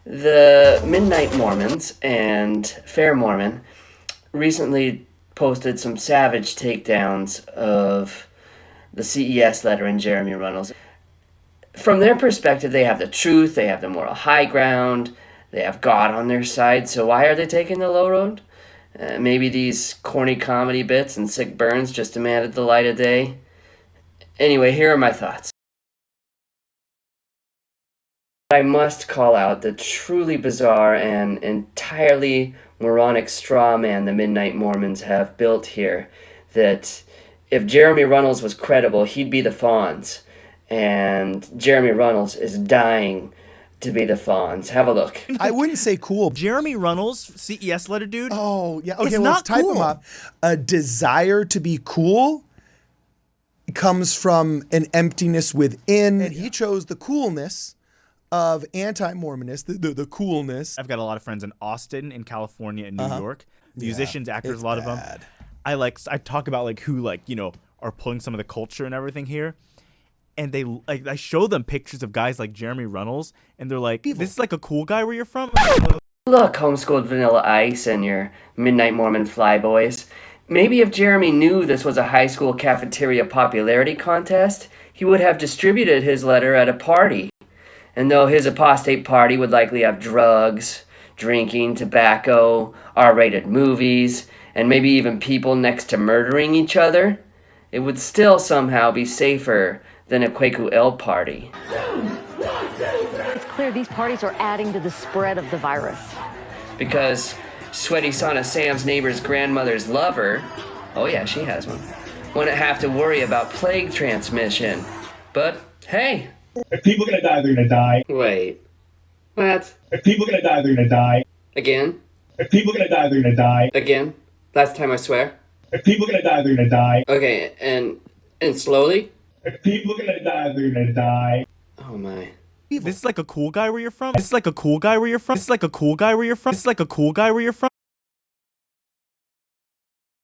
The Midnight Mormons and FairMormon recently posted some savage takedowns of the CES letter and Jeremy Runnels. From their perspective, they have the truth, they have the moral high ground, they have God on their side, so why are they taking the low road? Maybe these corny comedy bits and sick burns just demanded the light of day. Anyway, here are my thoughts. I must call out the truly bizarre and entirely moronic straw man the Midnight Mormons have built here, that if Jeremy Runnels was credible, he'd be the Fonz, and Jeremy Runnels is dying to be the Fonz. Have a look. I wouldn't say cool. Jeremy Runnels, CES letter dude. Oh, yeah. Okay, it's well, not let's type cool. him up. A desire to be cool comes from an emptiness within, and he chose the coolness of anti-Mormonists, the coolness. I've got a lot of friends in Austin, in California, and New York. Musicians, actors, a lot of them. I talk about like who are pulling some of the culture and everything here. And I show them pictures of guys like Jeremy Runnels, and they're like, "This is like a cool guy where you're from." Look, homeschooled Vanilla Ice and your Midnight Mormon flyboys. Maybe if Jeremy knew this was a high school cafeteria popularity contest, he would have distributed his letter at a party. And though his apostate party would likely have drugs, drinking, tobacco, R-rated movies, and maybe even people next to murdering each other, it would still somehow be safer than a Kwaku El party. It's clear these parties are adding to the spread of the virus. Because Sweaty Sauna Sam's neighbor's grandmother's lover, oh yeah, she has one, wouldn't have to worry about plague transmission. But hey. If people are gonna die, they're gonna die. Wait. What? If people are gonna die, they're gonna die. Again? If people are gonna die, they're gonna die. Again? Last time I swear. If people are gonna die, they're gonna die. Okay, and slowly? If people are gonna die, they're gonna die. Oh my. This is like a cool guy where you're from. This is like a cool guy where you're from. This is like a cool guy where you're from. This is like a cool guy where you're from.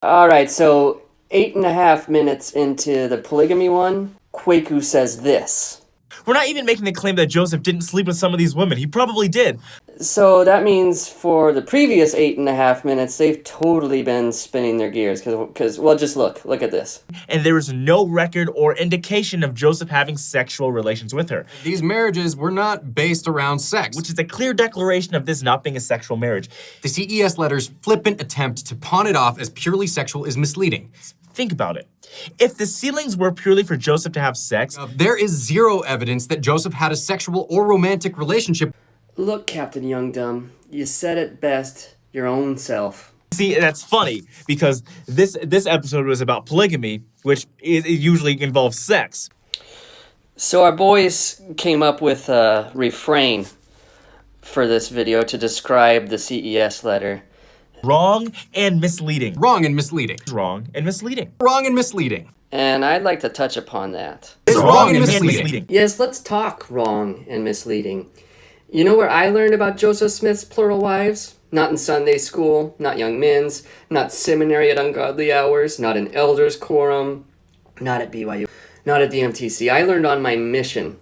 Alright, so 8.5 minutes into the polygamy one, Kwaku says this. We're not even making the claim that Joseph didn't sleep with some of these women. He probably did. So that means for the previous 8.5 minutes, they've totally been spinning their gears. Because, well, just look at this. And there is no record or indication of Joseph having sexual relations with her. These marriages were not based around sex, Which is a clear declaration of this not being a sexual marriage. the CES letter's flippant attempt to pawn it off as purely sexual is misleading. Think about it. If the sealings were purely for Joseph to have sex, There is zero evidence that Joseph had a sexual or romantic relationship. Look, Captain Youngdom, you said it best, your own self. see, that's funny because this episode was about polygamy, which it usually involves sex. So our boys came up with a refrain for this video to describe the CES letter. Wrong and misleading. Wrong and misleading. Wrong and misleading. Wrong and misleading. And I'd like to touch upon that. It's wrong and misleading. Yes, let's talk wrong and misleading. You know where I learned about Joseph Smith's plural wives? Not in Sunday school, not young men's, not seminary at ungodly hours, not in elders quorum, not at BYU, not at the MTC. I learned on my mission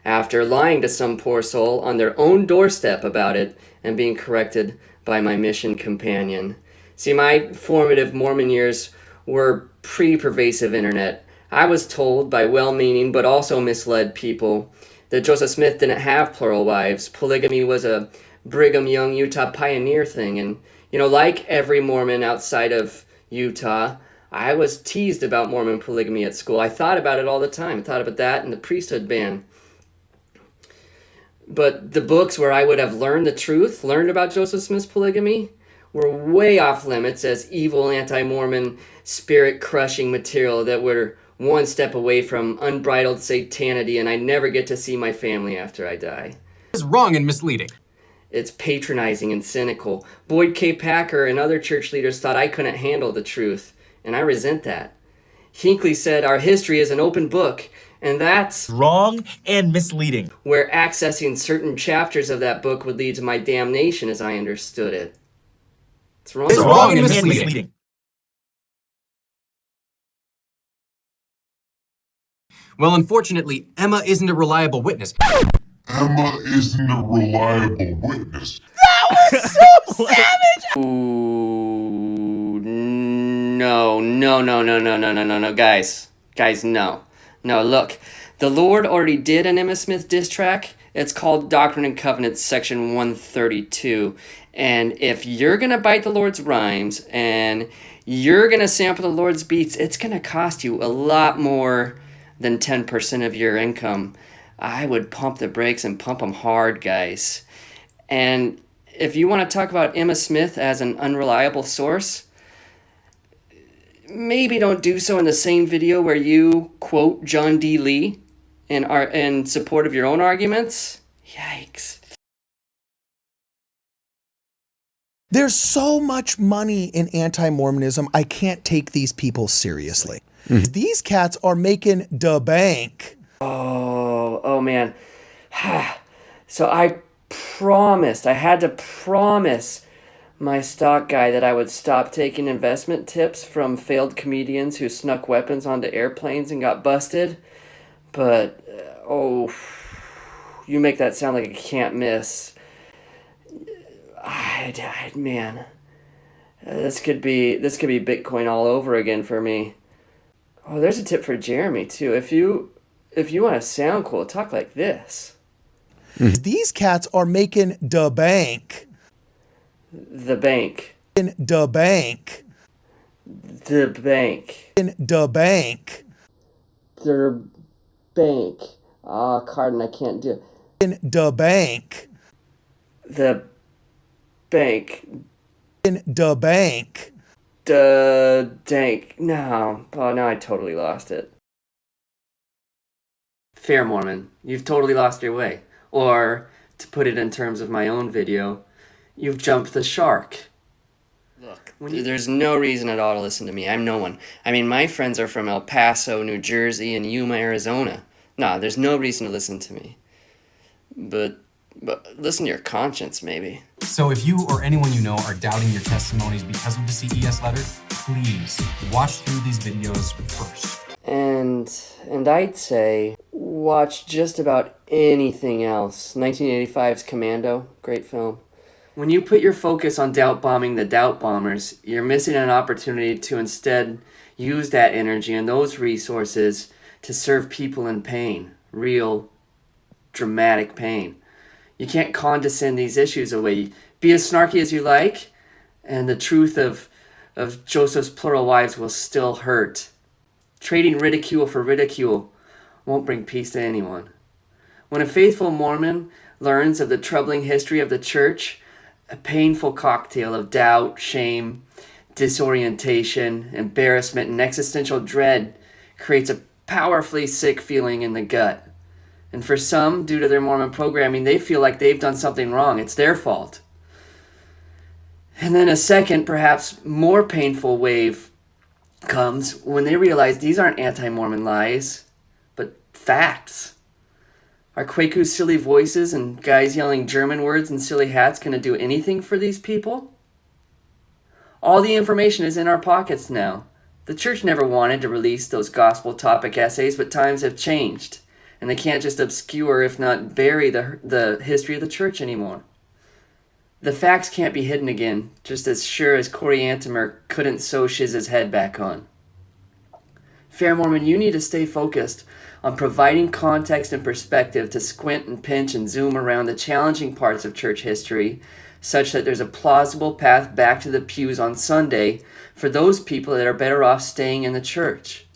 after lying to some poor soul on their own doorstep about it and being corrected by my mission companion. See, my formative Mormon years were pre-pervasive internet. I was told by well-meaning but also misled people that Joseph Smith didn't have plural wives. Polygamy was a Brigham Young Utah pioneer thing. And, like every Mormon outside of Utah, I was teased about Mormon polygamy at school. I thought about it all the time. I thought about that and the priesthood ban. But the books where I would have learned the truth, learned about Joseph Smith's polygamy, were way off limits as evil anti-Mormon spirit-crushing material that were one step away from unbridled satanity, and I never get to see my family after I die. It's wrong and misleading. It's patronizing and cynical. Boyd K. Packer and other church leaders thought I couldn't handle the truth, and I resent that. Hinckley said our history is an open book, and that's Wrong and misleading. where accessing certain chapters of that book would lead to my damnation as I understood it. It's wrong. It's wrong and misleading. Well, unfortunately, Emma isn't a reliable witness. Emma isn't a reliable witness. Ooh, no, guys, no, look, the Lord already did an Emma Smith diss track. It's called Doctrine and Covenants, section 132, and if you're gonna bite the Lord's rhymes and you're gonna sample the Lord's beats, it's gonna cost you a lot more than 10% of your income. I would pump the brakes and pump them hard, guys. And if you want to talk about Emma Smith as an unreliable source, maybe don't do so in the same video where you quote John D. Lee in support of your own arguments. Yikes. There's so much money in anti-Mormonism, I can't take these people seriously. These cats are making da bank. Oh man. So I had to promise my stock guy that I would stop taking investment tips from failed comedians who snuck weapons onto airplanes and got busted. But, you make that sound like a can't miss. Man, this could be Bitcoin all over again for me. Oh, there's a tip for Jeremy too. If you want to sound cool, talk like this. These cats are making da bank. The bank. In da bank. The bank. In da bank. The bank. Carden, I can't do it. In da bank. The bank. In da bank. The dank. No. Oh, now I totally lost it. FairMormon, you've totally lost your way. Or, to put it in terms of my own video, you've jumped the shark. Look, there's no reason at all to listen to me. I'm no one. I mean, my friends are from El Paso, New Jersey, and Yuma, Arizona. Nah, there's no reason to listen to me. But listen to your conscience, maybe. So if you or anyone you know are doubting your testimonies because of the CES letter, please watch through these videos first. And I'd say watch just about anything else. 1985's Commando, great film. When you put your focus on doubt bombing the doubt bombers, you're missing an opportunity to instead use that energy and those resources to serve people in pain, real, dramatic pain. You can't condescend these issues away. Be as snarky as you like, and the truth of Joseph's plural wives will still hurt. Trading ridicule for ridicule won't bring peace to anyone. When a faithful Mormon learns of the troubling history of the church, a painful cocktail of doubt, shame, disorientation, embarrassment, and existential dread creates a powerfully sick feeling in the gut. And for some, due to their Mormon programming, they feel like they've done something wrong. It's their fault. And then a second, perhaps more painful wave comes when they realize these aren't anti-Mormon lies, but facts. Are Quaku's silly voices and guys yelling German words and silly hats going to do anything for these people? All the information is in our pockets now. The church never wanted to release those gospel topic essays, but times have changed, and they can't just obscure, if not bury, the history of the church anymore. The facts can't be hidden again, just as sure as Corey Antimer couldn't sew Shiz's head back on. FairMormon, you need to stay focused on providing context and perspective to squint and pinch and zoom around the challenging parts of church history, such that there's a plausible path back to the pews on Sunday for those people that are better off staying in the church.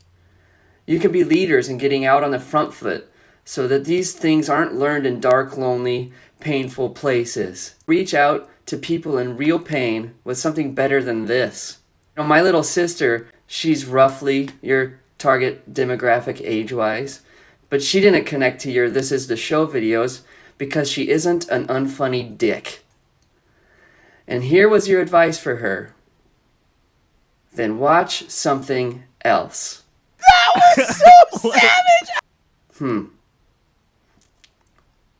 You can be leaders in getting out on the front foot so that these things aren't learned in dark, lonely, painful places. Reach out to people in real pain with something better than this. You know, my little sister, she's roughly your target demographic age-wise, but she didn't connect to your This Is the Show videos because she isn't an unfunny dick. And here was your advice for her. Then watch something else. That was so savage!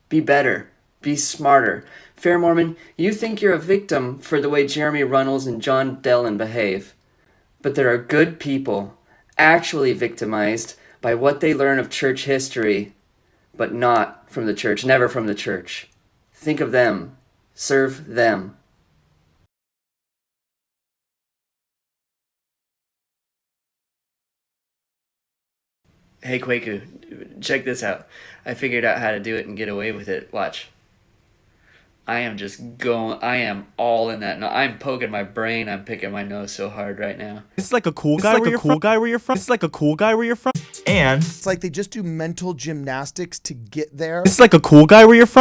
Be better. Be smarter. FairMormon, you think you're a victim for the way Jeremy Runnels and John Dellin behave. But there are good people actually victimized by what they learn of church history but not from the church, never from the church. Think of them. Serve them. Hey, Kwaku, check this out. I figured out how to do it and get away with it. Watch. I am all in that. No, I'm poking my brain. I'm picking my nose so hard right now. It's like a cool guy where you're from. It's like a cool guy where you're from. And It's like they just do mental gymnastics to get there. It's like a cool guy where you're from.